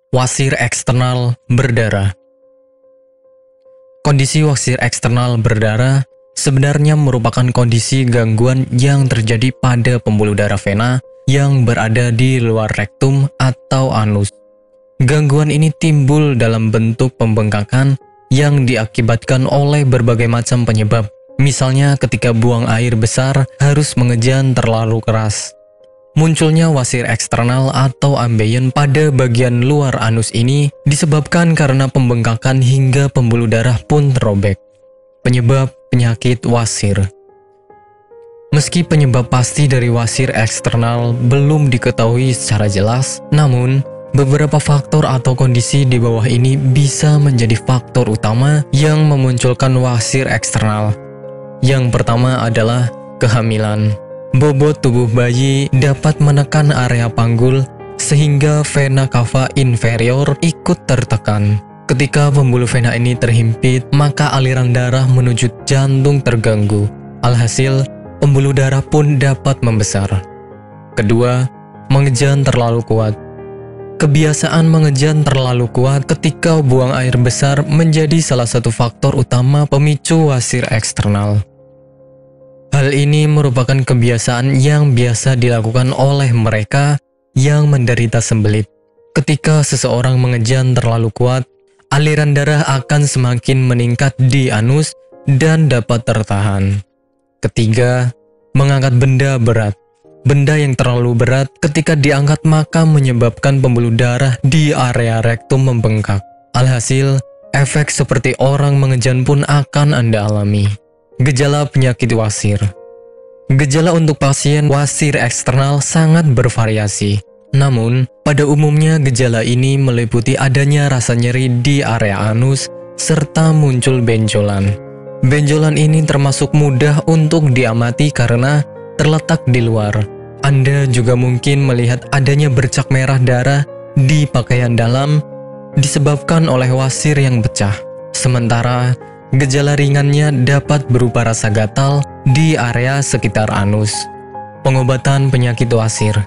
Wasir eksternal berdarah. Kondisi wasir eksternal berdarah sebenarnya merupakan kondisi gangguan yang terjadi pada pembuluh darah vena yang berada di luar rektum atau anus. Gangguan ini timbul dalam bentuk pembengkakan yang diakibatkan oleh berbagai macam penyebab. Misalnya ketika buang air besar harus mengejan terlalu keras. Munculnya wasir eksternal atau ambeien pada bagian luar anus ini disebabkan karena pembengkakan hingga pembuluh darah pun terobek. Penyebab penyakit wasir. Meski penyebab pasti dari wasir eksternal belum diketahui secara jelas, namun beberapa faktor atau kondisi di bawah ini bisa menjadi faktor utama yang memunculkan wasir eksternal. Yang pertama adalah kehamilan. Bobot tubuh bayi dapat menekan area panggul sehingga vena cava inferior ikut tertekan. Ketika pembuluh vena ini terhimpit, maka aliran darah menuju jantung terganggu. Alhasil, pembuluh darah pun dapat membesar. Kedua, mengejan terlalu kuat. Kebiasaan mengejan terlalu kuat ketika buang air besar menjadi salah satu faktor utama pemicu wasir eksternal. Hal ini merupakan kebiasaan yang biasa dilakukan oleh mereka yang menderita sembelit. Ketika seseorang mengejan terlalu kuat, aliran darah akan semakin meningkat di anus dan dapat tertahan. Ketiga, mengangkat benda berat. Benda yang terlalu berat ketika diangkat maka menyebabkan pembuluh darah di area rektum membengkak. Alhasil, efek seperti orang mengejan pun akan Anda alami. Gejala penyakit wasir. Gejala untuk pasien wasir eksternal sangat bervariasi. Namun, pada umumnya gejala ini meliputi adanya rasa nyeri di area anus serta muncul benjolan. Benjolan ini termasuk mudah untuk diamati karena terletak di luar. Anda juga mungkin melihat adanya bercak merah darah di pakaian dalam disebabkan oleh wasir yang pecah. Sementara, gejala ringannya dapat berupa rasa gatal di area sekitar anus. Pengobatan penyakit wasir.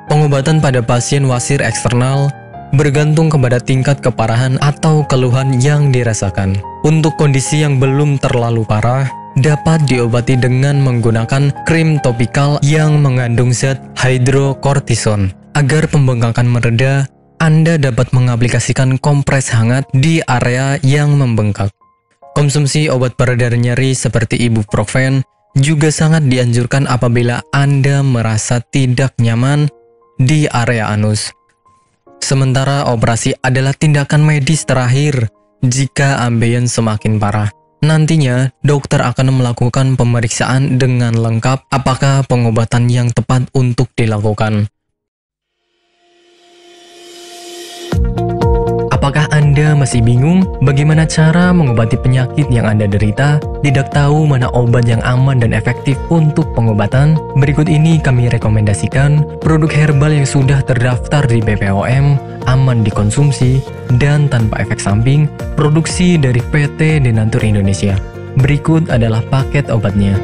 Pengobatan pada pasien wasir eksternal bergantung kepada tingkat keparahan atau keluhan yang dirasakan. Untuk kondisi yang belum terlalu parah, dapat diobati dengan menggunakan krim topikal yang mengandung zat hidrokortison. Agar pembengkakan mereda, Anda dapat mengaplikasikan kompres hangat di area yang membengkak. Konsumsi obat pereda nyeri seperti ibuprofen juga sangat dianjurkan apabila Anda merasa tidak nyaman di area anus. Sementara operasi adalah tindakan medis terakhir jika ambeien semakin parah. Nantinya, dokter akan melakukan pemeriksaan dengan lengkap apakah pengobatan yang tepat untuk dilakukan. Apakah Anda masih bingung bagaimana cara mengobati penyakit yang Anda derita? Tidak tahu mana obat yang aman dan efektif untuk pengobatan? Berikut ini kami rekomendasikan produk herbal yang sudah terdaftar di BPOM, aman dikonsumsi, dan tanpa efek samping, produksi dari PT Denatur Indonesia. Berikut adalah paket obatnya.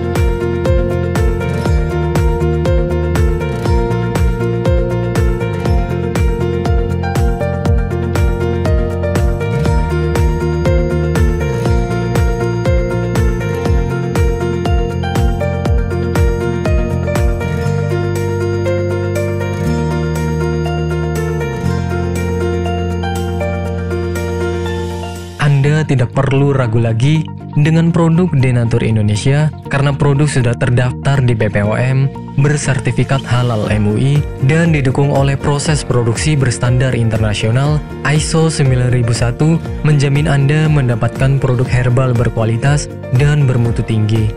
Anda tidak perlu ragu lagi dengan produk Denatur Indonesia karena produk sudah terdaftar di BPOM, bersertifikat halal MUI, dan didukung oleh proses produksi berstandar internasional ISO 9001 menjamin Anda mendapatkan produk herbal berkualitas dan bermutu tinggi.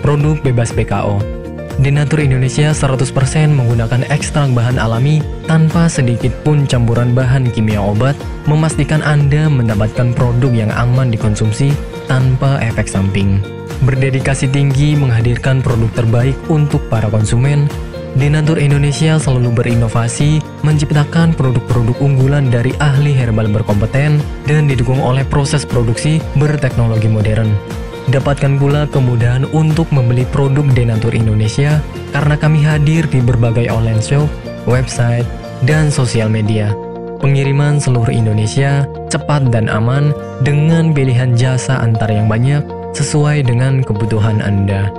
Produk bebas PKO. Denatur Indonesia 100% menggunakan ekstrak bahan alami tanpa sedikit pun campuran bahan kimia obat, memastikan Anda mendapatkan produk yang aman dikonsumsi tanpa efek samping. Berdedikasi tinggi menghadirkan produk terbaik untuk para konsumen, Denatur Indonesia selalu berinovasi, menciptakan produk-produk unggulan dari ahli herbal berkompeten dan didukung oleh proses produksi berteknologi modern. Dapatkan pula kemudahan untuk membeli produk Denatur Indonesia karena kami hadir di berbagai online shop, website, dan sosial media. Pengiriman seluruh Indonesia cepat dan aman dengan pilihan jasa antar yang banyak sesuai dengan kebutuhan Anda.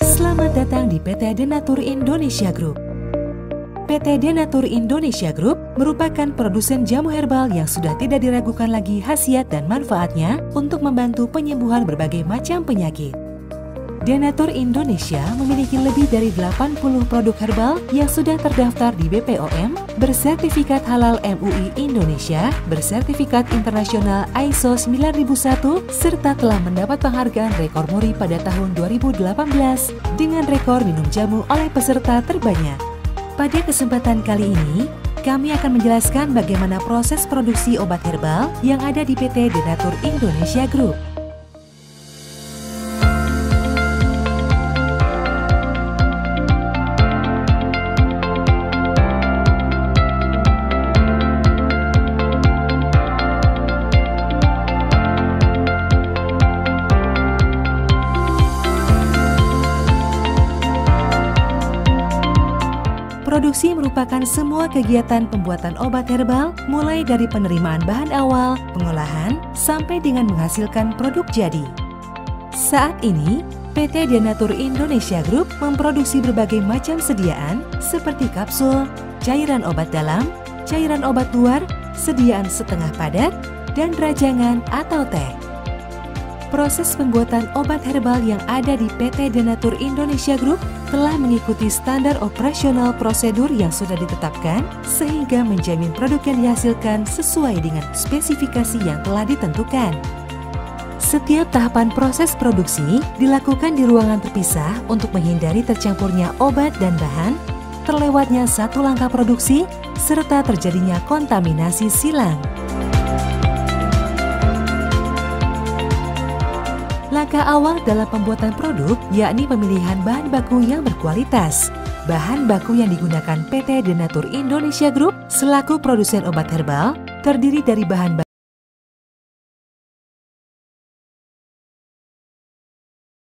Selamat datang di PT Denatur Indonesia Group. PT Denatur Indonesia Group merupakan produsen jamu herbal yang sudah tidak diragukan lagi khasiat dan manfaatnya untuk membantu penyembuhan berbagai macam penyakit. Denatur Indonesia memiliki lebih dari 80 produk herbal yang sudah terdaftar di BPOM, bersertifikat halal MUI Indonesia, bersertifikat internasional ISO 9001, serta telah mendapat penghargaan rekor muri pada tahun 2018 dengan rekor minum jamu oleh peserta terbanyak. Pada kesempatan kali ini, kami akan menjelaskan bagaimana proses produksi obat herbal yang ada di PT Denatur Indonesia Group. Produksi merupakan semua kegiatan pembuatan obat herbal, mulai dari penerimaan bahan awal, pengolahan, sampai dengan menghasilkan produk jadi. Saat ini, PT Denatur Indonesia Group memproduksi berbagai macam sediaan seperti kapsul, cairan obat dalam, cairan obat luar, sediaan setengah padat, dan rajangan atau teh. Proses pembuatan obat herbal yang ada di PT Denatur Indonesia Group telah mengikuti standar operasional prosedur yang sudah ditetapkan sehingga menjamin produk yang dihasilkan sesuai dengan spesifikasi yang telah ditentukan. Setiap tahapan proses produksi dilakukan di ruangan terpisah untuk menghindari tercampurnya obat dan bahan, terlewatnya satu langkah produksi, serta terjadinya kontaminasi silang. Langkah awal dalam pembuatan produk yakni pemilihan bahan baku yang berkualitas. Bahan baku yang digunakan PT Denatur Indonesia Group selaku produsen obat herbal terdiri dari bahan